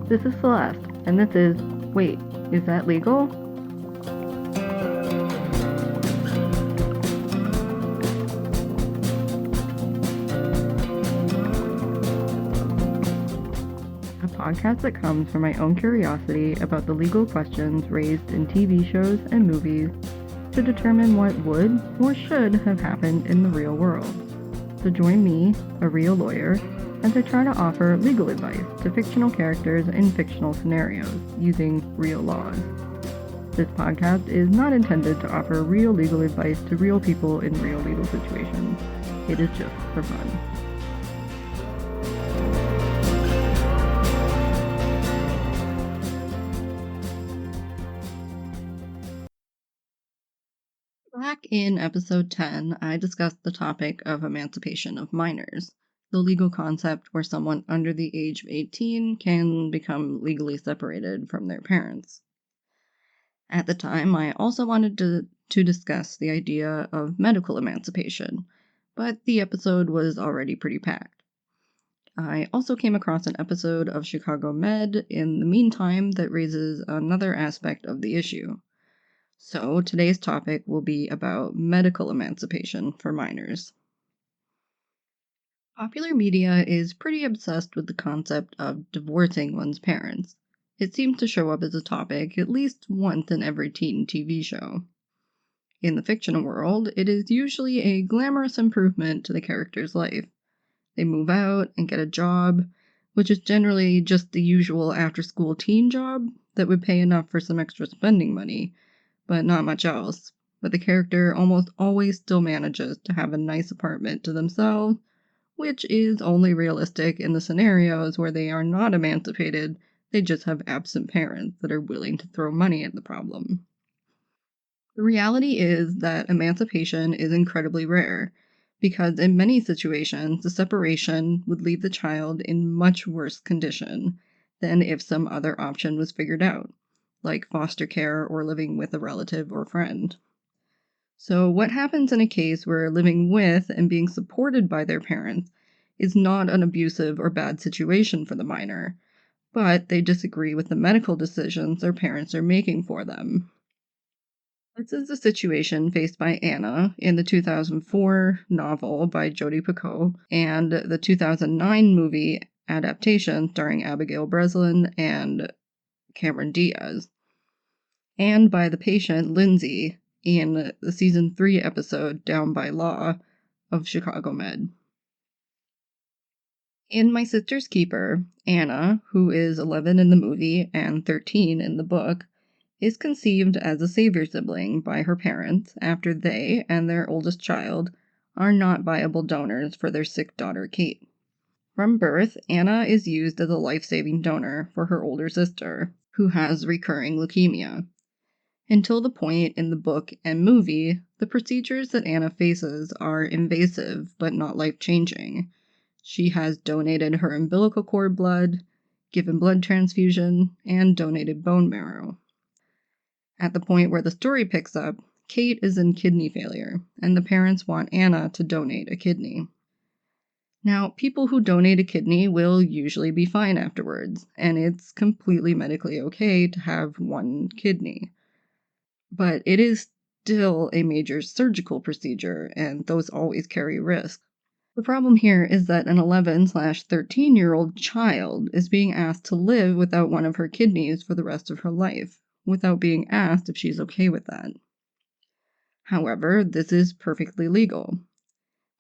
This is Celeste, and this is Wait, is that legal? A podcast that comes from my own curiosity about the legal questions raised in TV shows and movies to determine what would or should have happened in the real world. So join me, a real lawyer, as I try to offer legal advice to fictional characters in fictional scenarios using real laws. This podcast is not intended to offer real legal advice to real people in real legal situations. It is just for fun. Back in episode 10, I discussed the topic of emancipation of minors, the legal concept where someone under the age of 18 can become legally separated from their parents. At the time, I also wanted to discuss the idea of medical emancipation, but the episode was already pretty packed. I also came across an episode of Chicago Med in the meantime that raises another aspect of the issue. So today's topic will be about medical emancipation for minors. Popular media is pretty obsessed with the concept of divorcing one's parents. It seems to show up as a topic at least once in every teen TV show. In the fictional world, it is usually a glamorous improvement to the character's life. They move out and get a job, which is generally just the usual after-school teen job that would pay enough for some extra spending money, but not much else. But the character almost always still manages to have a nice apartment to themselves, which is only realistic in the scenarios where they are not emancipated, they just have absent parents that are willing to throw money at the problem. The reality is that emancipation is incredibly rare, because in many situations, the separation would leave the child in much worse condition than if some other option was figured out, like foster care or living with a relative or friend. So what happens in a case where living with and being supported by their parents is not an abusive or bad situation for the minor, but they disagree with the medical decisions their parents are making for them? This is the situation faced by Anna in the 2004 novel by Jodi Picoult and the 2009 movie adaptation starring Abigail Breslin and Cameron Diaz, and by the patient Lindsay in the season 3 episode Down by Law of Chicago Med. In My Sister's Keeper, Anna, who is 11 in the movie and 13 in the book, is conceived as a savior sibling by her parents after they and their oldest child are not viable donors for their sick daughter Kate. From birth, Anna is used as a life-saving donor for her older sister, who has recurring leukemia. Until the point in the book and movie, the procedures that Anna faces are invasive but not life-changing. She has donated her umbilical cord blood, given blood transfusion, and donated bone marrow. At the point where the story picks up, Kate is in kidney failure, and the parents want Anna to donate a kidney. Now, people who donate a kidney will usually be fine afterwards, and it's completely medically okay to have one kidney. But it is still a major surgical procedure, and those always carry risk. The problem here is that an 11/13-year-old child is being asked to live without one of her kidneys for the rest of her life, without being asked if she's okay with that. However, this is perfectly legal.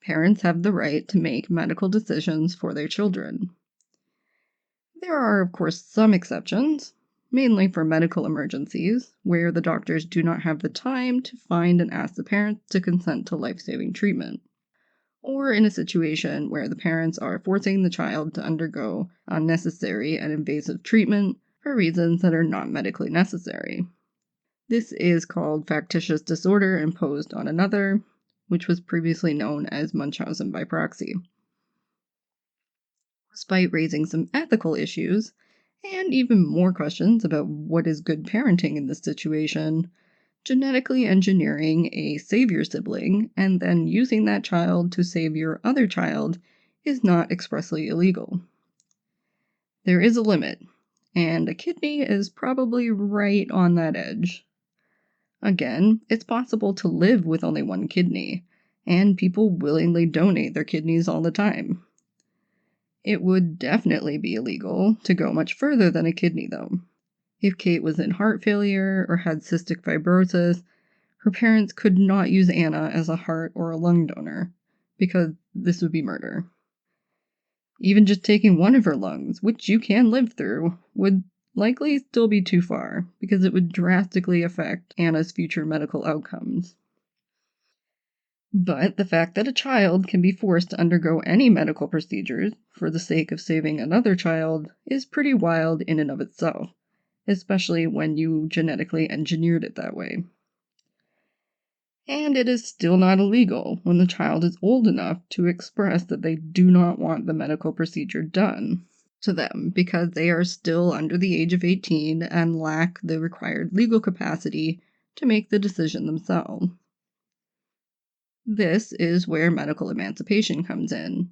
Parents have the right to make medical decisions for their children. There are, of course, some exceptions, mainly for medical emergencies, where the doctors do not have the time to find and ask the parents to consent to life-saving treatment, or in a situation where the parents are forcing the child to undergo unnecessary and invasive treatment for reasons that are not medically necessary. This is called factitious disorder imposed on another, which was previously known as Munchausen by proxy. Despite raising some ethical issues, and even more questions about what is good parenting in this situation, genetically engineering a savior sibling and then using that child to save your other child is not expressly illegal. There is a limit, and a kidney is probably right on that edge. Again, it's possible to live with only one kidney, and people willingly donate their kidneys all the time. It would definitely be illegal to go much further than a kidney, though. If Kate was in heart failure or had cystic fibrosis, her parents could not use Anna as a heart or a lung donor, because this would be murder. Even just taking one of her lungs, which you can live through, would likely still be too far, because it would drastically affect Anna's future medical outcomes. But the fact that a child can be forced to undergo any medical procedures for the sake of saving another child is pretty wild in and of itself, especially when you genetically engineered it that way. And it is still not illegal when the child is old enough to express that they do not want the medical procedure done to them because they are still under the age of 18 and lack the required legal capacity to make the decision themselves. This is where medical emancipation comes in.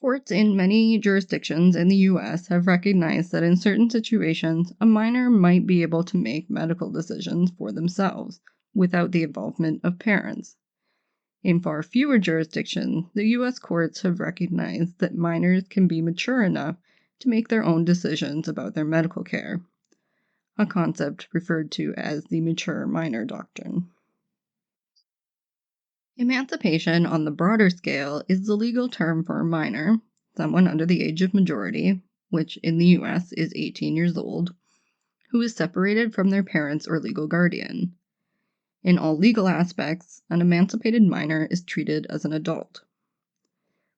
Courts in many jurisdictions in the U.S. have recognized that in certain situations, a minor might be able to make medical decisions for themselves without the involvement of parents. In far fewer jurisdictions, the U.S. courts have recognized that minors can be mature enough to make their own decisions about their medical care, a concept referred to as the mature minor doctrine. Emancipation on the broader scale is the legal term for a minor, someone under the age of majority, which in the U.S. is 18 years old, who is separated from their parents or legal guardian. In all legal aspects, an emancipated minor is treated as an adult.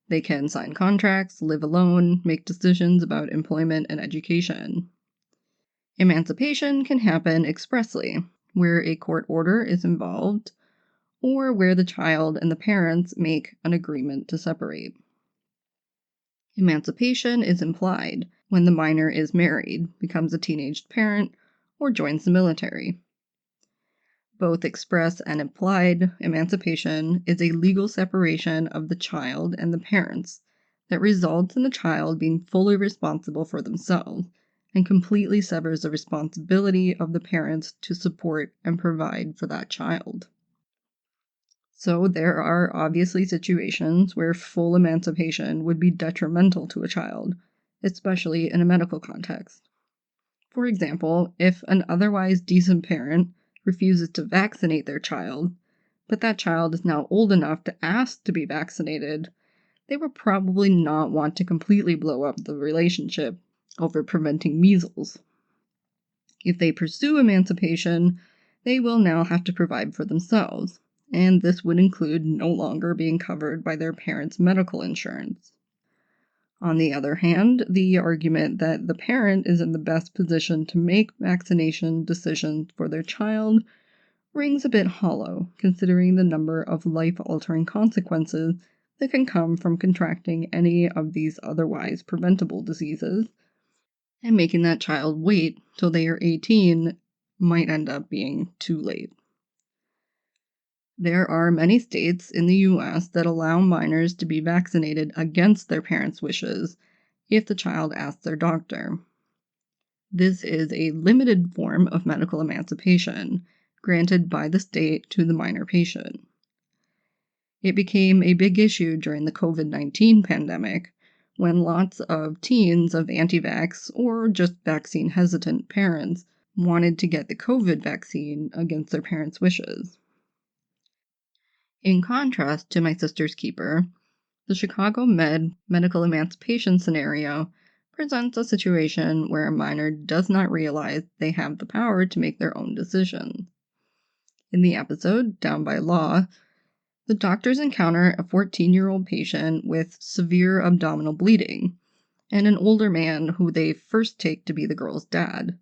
They can sign contracts, live alone, make decisions about employment and education. Emancipation can happen expressly, where a court order is involved, or where the child and the parents make an agreement to separate. Emancipation is implied when the minor is married, becomes a teenage parent, or joins the military. Both express and implied emancipation is a legal separation of the child and the parents that results in the child being fully responsible for themselves and completely severs the responsibility of the parents to support and provide for that child. So there are obviously situations where full emancipation would be detrimental to a child, especially in a medical context. For example, if an otherwise decent parent refuses to vaccinate their child, but that child is now old enough to ask to be vaccinated, they would probably not want to completely blow up the relationship over preventing measles. If they pursue emancipation, they will now have to provide for themselves, and this would include no longer being covered by their parents' medical insurance. On the other hand, the argument that the parent is in the best position to make vaccination decisions for their child rings a bit hollow, considering the number of life-altering consequences that can come from contracting any of these otherwise preventable diseases, and making that child wait till they are 18 might end up being too late. There are many states in the U.S. that allow minors to be vaccinated against their parents' wishes if the child asks their doctor. This is a limited form of medical emancipation granted by the state to the minor patient. It became a big issue during the COVID-19 pandemic when lots of teens of anti-vax or just vaccine-hesitant parents wanted to get the COVID vaccine against their parents' wishes. In contrast to My Sister's Keeper, the Chicago medical emancipation scenario presents a situation where a minor does not realize they have the power to make their own decisions. In the episode, Down by Law, the doctors encounter a 14-year-old patient with severe abdominal bleeding and an older man who they first take to be the girl's dad.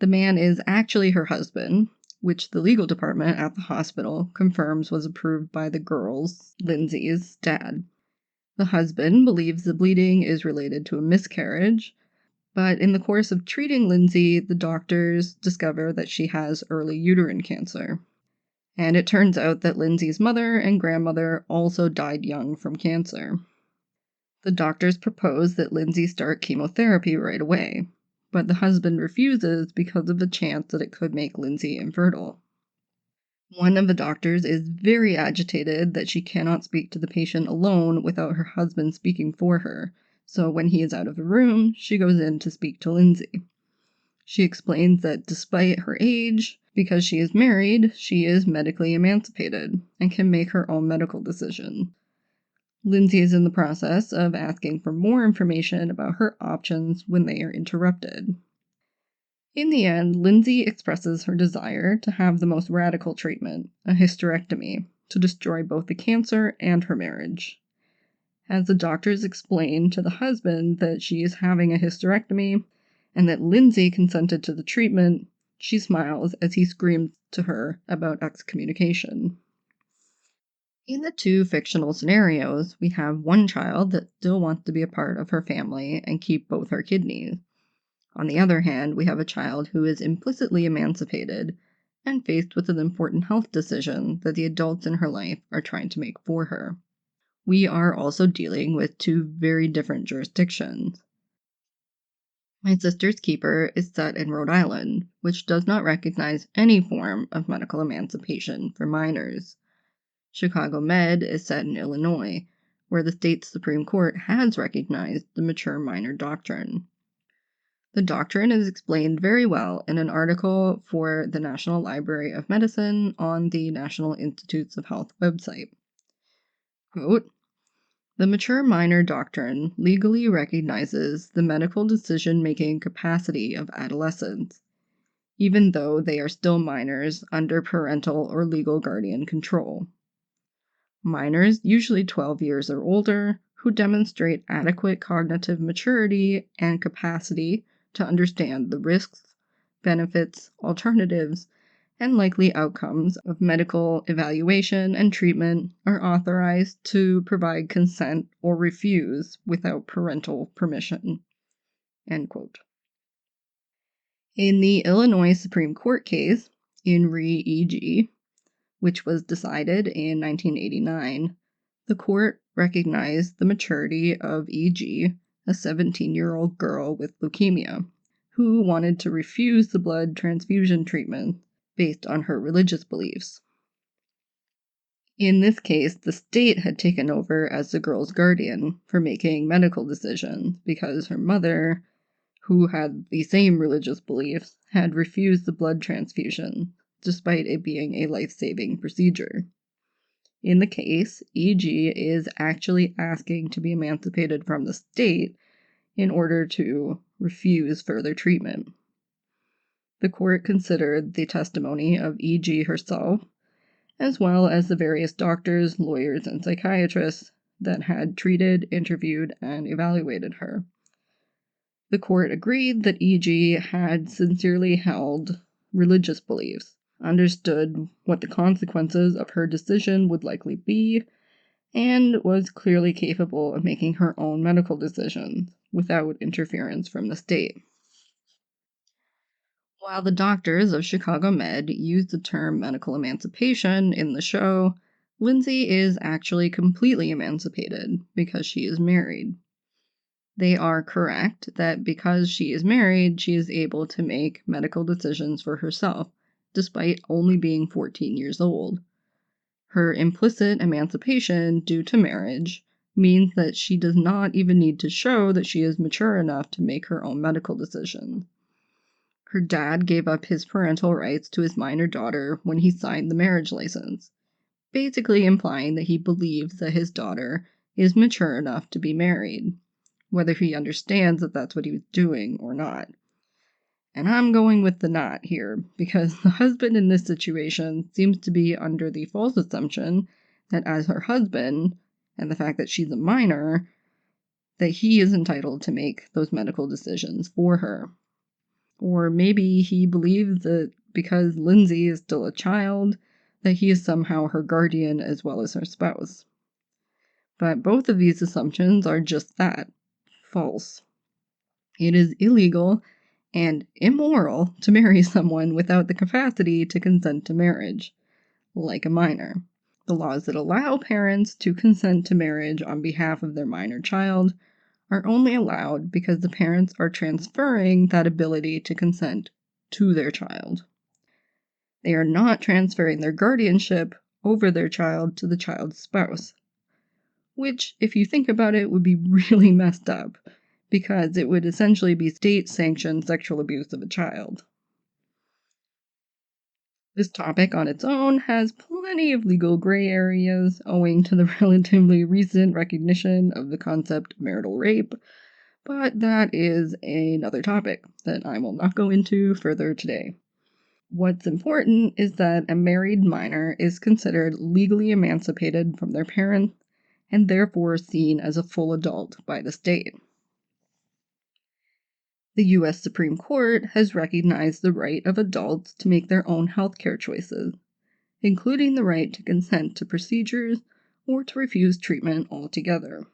The man is actually her husband, which the legal department at the hospital confirms was approved by the girl's, Lindsay's, dad. The husband believes the bleeding is related to a miscarriage, but in the course of treating Lindsay, the doctors discover that she has early uterine cancer. And it turns out that Lindsay's mother and grandmother also died young from cancer. The doctors propose that Lindsay start chemotherapy right away, but the husband refuses because of the chance that it could make Lindsay infertile. One of the doctors is very agitated that she cannot speak to the patient alone without her husband speaking for her, so when he is out of the room, she goes in to speak to Lindsay. She explains that despite her age, because she is married, she is medically emancipated and can make her own medical decision. Lindsay is in the process of asking for more information about her options when they are interrupted. In the end, Lindsay expresses her desire to have the most radical treatment, a hysterectomy, to destroy both the cancer and her marriage. As the doctors explain to the husband that she is having a hysterectomy and that Lindsay consented to the treatment, she smiles as he screams to her about excommunication. In the two fictional scenarios, we have one child that still wants to be a part of her family and keep both her kidneys. On the other hand, we have a child who is implicitly emancipated and faced with an important health decision that the adults in her life are trying to make for her. We are also dealing with two very different jurisdictions. My Sister's Keeper is set in Rhode Island, which does not recognize any form of medical emancipation for minors. Chicago Med is set in Illinois, where the state's Supreme Court has recognized the mature minor doctrine. The doctrine is explained very well in an article for the National Library of Medicine on the National Institutes of Health website. Quote, "The mature minor doctrine legally recognizes the medical decision-making capacity of adolescents, even though they are still minors under parental or legal guardian control. Minors, usually 12 years or older, who demonstrate adequate cognitive maturity and capacity to understand the risks, benefits, alternatives, and likely outcomes of medical evaluation and treatment are authorized to provide consent or refuse without parental permission." End quote. In the Illinois Supreme Court case, in re E.G., which was decided in 1989, the court recognized the maturity of E.G., a 17-year-old girl with leukemia, who wanted to refuse the blood transfusion treatment based on her religious beliefs. In this case, the state had taken over as the girl's guardian for making medical decisions because her mother, who had the same religious beliefs, had refused the blood transfusion, despite it being a life-saving procedure. In the case, E.G. is actually asking to be emancipated from the state in order to refuse further treatment. The court considered the testimony of E.G. herself, as well as the various doctors, lawyers, and psychiatrists that had treated, interviewed, and evaluated her. The court agreed that E.G. had sincerely held religious beliefs, understood what the consequences of her decision would likely be, and was clearly capable of making her own medical decisions without interference from the state. While the doctors of Chicago Med use the term medical emancipation in the show, Lindsay is actually completely emancipated because she is married. They are correct that because she is married, she is able to make medical decisions for herself, despite only being 14 years old. Her implicit emancipation due to marriage means that she does not even need to show that she is mature enough to make her own medical decisions. Her dad gave up his parental rights to his minor daughter when he signed the marriage license, basically implying that he believes that his daughter is mature enough to be married, whether he understands that that's what he was doing or not. And I'm going with the not here, because the husband in this situation seems to be under the false assumption that as her husband, and the fact that she's a minor, that he is entitled to make those medical decisions for her. Or maybe he believes that because Lindsay is still a child, that he is somehow her guardian as well as her spouse. But both of these assumptions are just that, false. It is illegal and immoral to marry someone without the capacity to consent to marriage, like a minor. The laws that allow parents to consent to marriage on behalf of their minor child are only allowed because the parents are transferring that ability to consent to their child. They are not transferring their guardianship over their child to the child's spouse. Which, if you think about it, would be really messed up, because it would essentially be state-sanctioned sexual abuse of a child. This topic on its own has plenty of legal gray areas owing to the relatively recent recognition of the concept of marital rape, but that is another topic that I will not go into further today. What's important is that a married minor is considered legally emancipated from their parents and therefore seen as a full adult by the state. The U.S. Supreme Court has recognized the right of adults to make their own healthcare choices, including the right to consent to procedures or to refuse treatment altogether.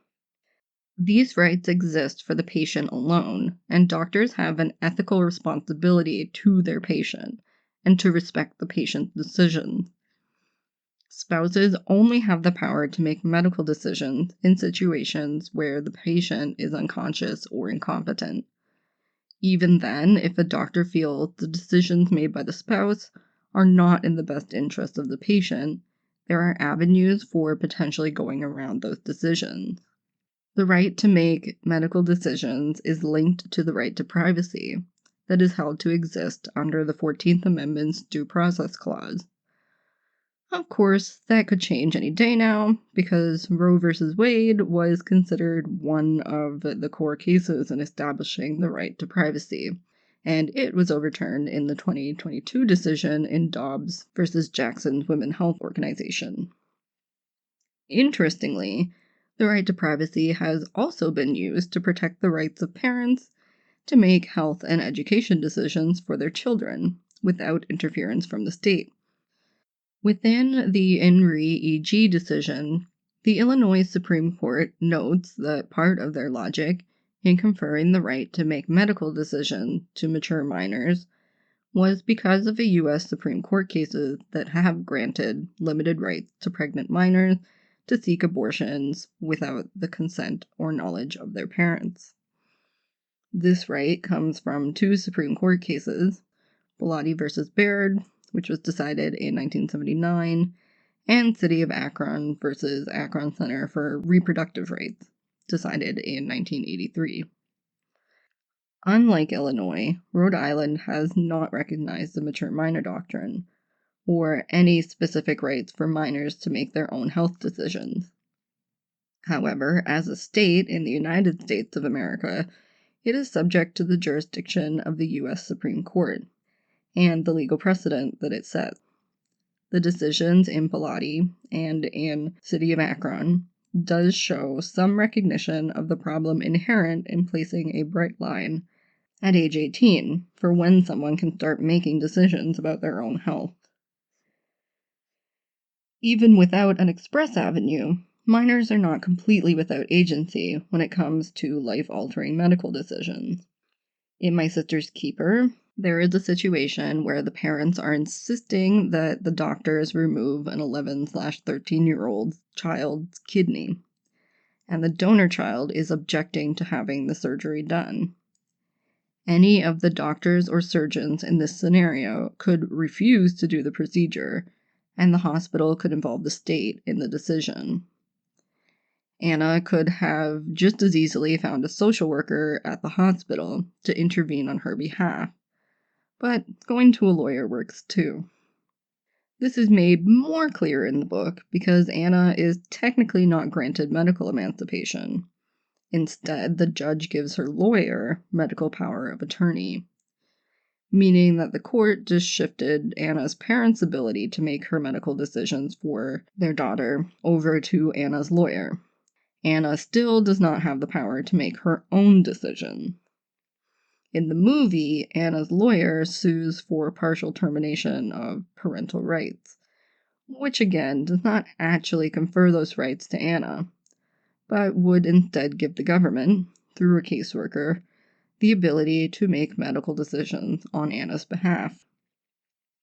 These rights exist for the patient alone, and doctors have an ethical responsibility to their patient and to respect the patient's decisions. Spouses only have the power to make medical decisions in situations where the patient is unconscious or incompetent. Even then, if a doctor feels the decisions made by the spouse are not in the best interest of the patient, there are avenues for potentially going around those decisions. The right to make medical decisions is linked to the right to privacy that is held to exist under the 14th Amendment's Due Process Clause. Of course, that could change any day now, because Roe v. Wade was considered one of the core cases in establishing the right to privacy, and it was overturned in the 2022 decision in Dobbs v. Jackson's Women's Health Organization. Interestingly, the right to privacy has also been used to protect the rights of parents to make health and education decisions for their children without interference from the state. Within the Enri E.G. decision, the Illinois Supreme Court notes that part of their logic in conferring the right to make medical decisions to mature minors was because of the U.S. Supreme Court cases that have granted limited rights to pregnant minors to seek abortions without the consent or knowledge of their parents. This right comes from two Supreme Court cases, Bellotti v. Baird, which was decided in 1979, and City of Akron v. Akron Center for Reproductive Rights, decided in 1983. Unlike Illinois, Rhode Island has not recognized the mature minor doctrine, or any specific rights for minors to make their own health decisions. However, as a state in the United States of America, it is subject to the jurisdiction of the U.S. Supreme Court and the legal precedent that it sets. The decisions in Bellotti and in City of Akron does show some recognition of the problem inherent in placing a bright line at age 18 for when someone can start making decisions about their own health. Even without an express avenue, minors are not completely without agency when it comes to life-altering medical decisions. In My Sister's Keeper, there is a situation where the parents are insisting that the doctors remove an 11/13-year-old child's kidney, and the donor child is objecting to having the surgery done. Any of the doctors or surgeons in this scenario could refuse to do the procedure, and the hospital could involve the state in the decision. Anna could have just as easily found a social worker at the hospital to intervene on her behalf, but going to a lawyer works too. This is made more clear in the book because Anna is technically not granted medical emancipation. Instead, the judge gives her lawyer medical power of attorney, meaning that the court just shifted Anna's parents' ability to make her medical decisions for their daughter over to Anna's lawyer. Anna still does not have the power to make her own decision. In the movie, Anna's lawyer sues for partial termination of parental rights, which again does not actually confer those rights to Anna, but would instead give the government, through a caseworker, the ability to make medical decisions on Anna's behalf.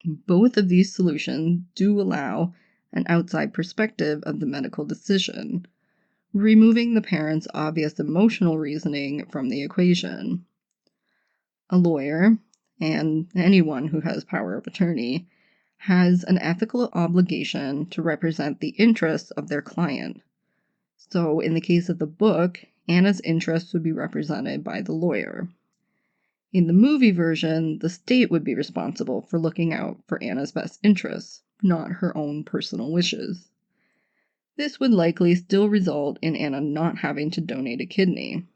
Both of these solutions do allow an outside perspective of the medical decision, removing the parents' obvious emotional reasoning from the equation. A lawyer, and anyone who has power of attorney, has an ethical obligation to represent the interests of their client. So, in the case of the book, Anna's interests would be represented by the lawyer. In the movie version, the state would be responsible for looking out for Anna's best interests, not her own personal wishes. This would likely still result in Anna not having to donate a kidney,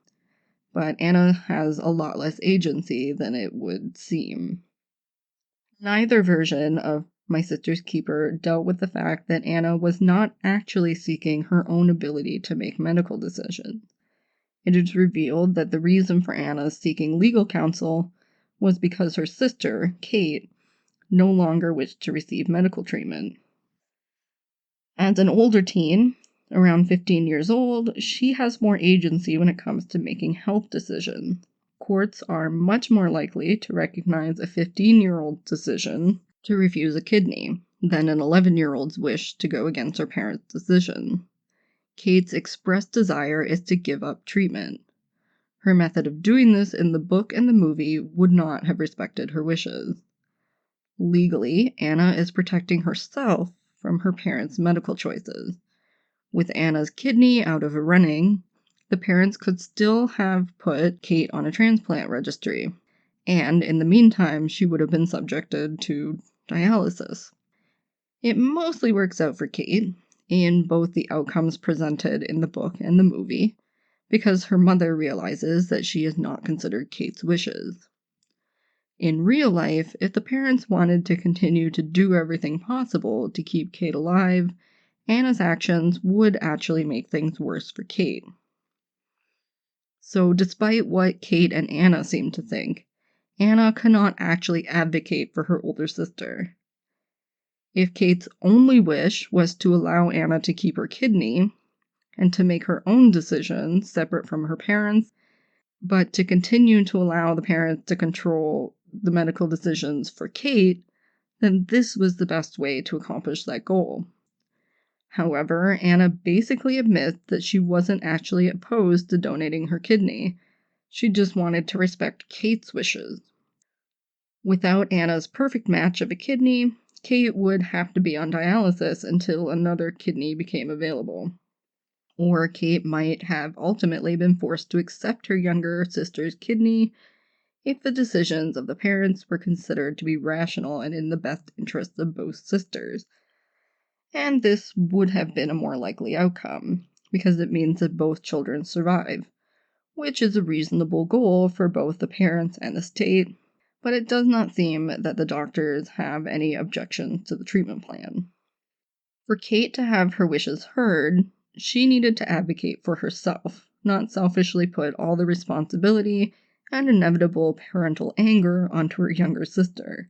but Anna has a lot less agency than it would seem. Neither version of My Sister's Keeper dealt with the fact that Anna was not actually seeking her own ability to make medical decisions. It is revealed that the reason for Anna seeking legal counsel was because her sister, Kate, no longer wished to receive medical treatment. As an older teen, around 15 years old, she has more agency when it comes to making health decisions. Courts are much more likely to recognize a 15-year-old's decision to refuse a kidney than an 11-year-old's wish to go against her parents' decision. Kate's expressed desire is to give up treatment. Her method of doing this in the book and the movie would not have respected her wishes. Legally, Anna is protecting herself from her parents' medical choices. With Anna's kidney out of a running, the parents could still have put Kate on a transplant registry, and in the meantime, she would have been subjected to dialysis. It mostly works out for Kate, in both the outcomes presented in the book and the movie, because her mother realizes that she is not considered Kate's wishes. In real life, if the parents wanted to continue to do everything possible to keep Kate alive, Anna's actions would actually make things worse for Kate. So despite what Kate and Anna seem to think, Anna cannot actually advocate for her older sister. If Kate's only wish was to allow Anna to keep her kidney, and to make her own decisions separate from her parents, but to continue to allow the parents to control the medical decisions for Kate, then this was the best way to accomplish that goal. However, Anna basically admits that she wasn't actually opposed to donating her kidney. She just wanted to respect Kate's wishes. Without Anna's perfect match of a kidney, Kate would have to be on dialysis until another kidney became available. Or Kate might have ultimately been forced to accept her younger sister's kidney if the decisions of the parents were considered to be rational and in the best interests of both sisters. And this would have been a more likely outcome, because it means that both children survive, which is a reasonable goal for both the parents and the state, but it does not seem that the doctors have any objection to the treatment plan. For Kate to have her wishes heard, she needed to advocate for herself, not selfishly put all the responsibility and inevitable parental anger onto her younger sister.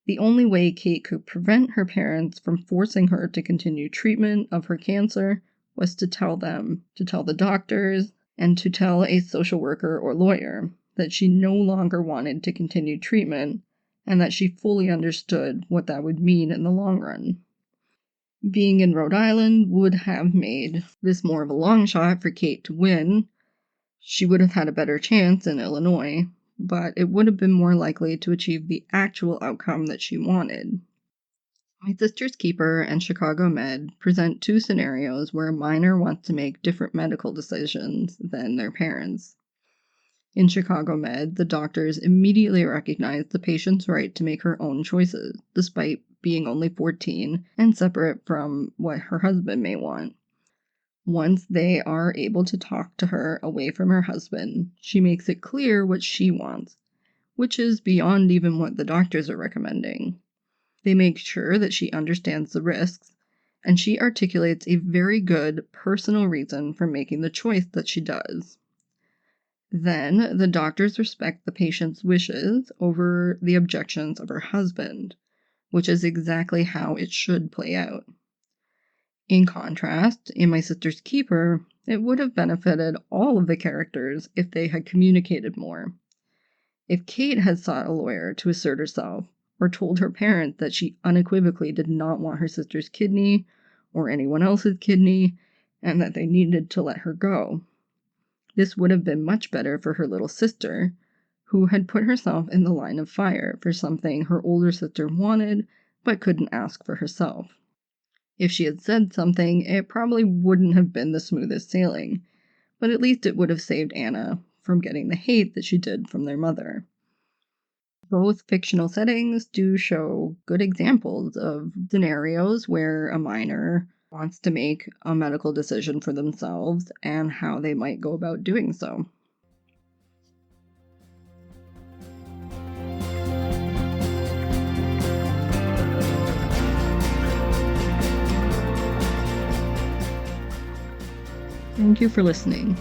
The only way Kate could prevent her parents from forcing her to continue treatment of her cancer was to tell the doctors, and to tell a social worker or lawyer that she no longer wanted to continue treatment and that she fully understood what that would mean in the long run. Being in Rhode Island would have made this more of a long shot for Kate to win. She would have had a better chance in Illinois, but it would have been more likely to achieve the actual outcome that she wanted. My Sister's Keeper and Chicago Med present two scenarios where a minor wants to make different medical decisions than their parents. In Chicago Med, the doctors immediately recognize the patient's right to make her own choices, despite being only 14 and separate from what her husband may want. Once they are able to talk to her away from her husband, she makes it clear what she wants, which is beyond even what the doctors are recommending. They make sure that she understands the risks, and she articulates a very good personal reason for making the choice that she does. Then, the doctors respect the patient's wishes over the objections of her husband, which is exactly how it should play out. In contrast, in My Sister's Keeper, it would have benefited all of the characters if they had communicated more. If Kate had sought a lawyer to assert herself, or told her parents that she unequivocally did not want her sister's kidney, or anyone else's kidney, and that they needed to let her go. This would have been much better for her little sister, who had put herself in the line of fire for something her older sister wanted but couldn't ask for herself. If she had said something, it probably wouldn't have been the smoothest sailing, but at least it would have saved Anna from getting the hate that she did from their mother. Both fictional settings do show good examples of scenarios where a minor wants to make a medical decision for themselves and how they might go about doing so. Thank you for listening.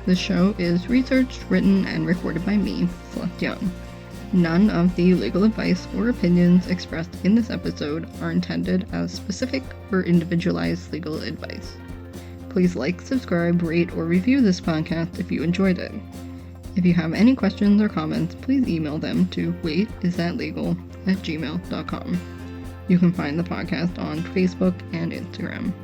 The show is researched, written, and recorded by me, Celeste Young. None of the legal advice or opinions expressed in this episode are intended as specific or individualized legal advice. Please like, subscribe, rate, or review this podcast if you enjoyed it. If you have any questions or comments, please email them to waitisthatlegal@gmail.com. You can find the podcast on Facebook and Instagram.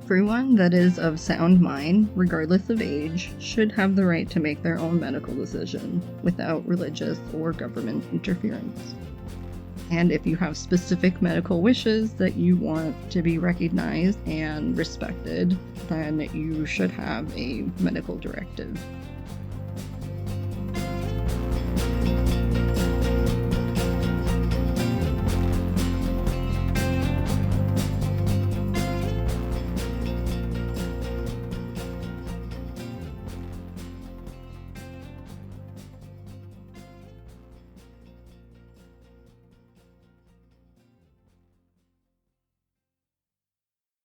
Everyone that is of sound mind, regardless of age, should have the right to make their own medical decision without religious or government interference. And if you have specific medical wishes that you want to be recognized and respected, then you should have a medical directive.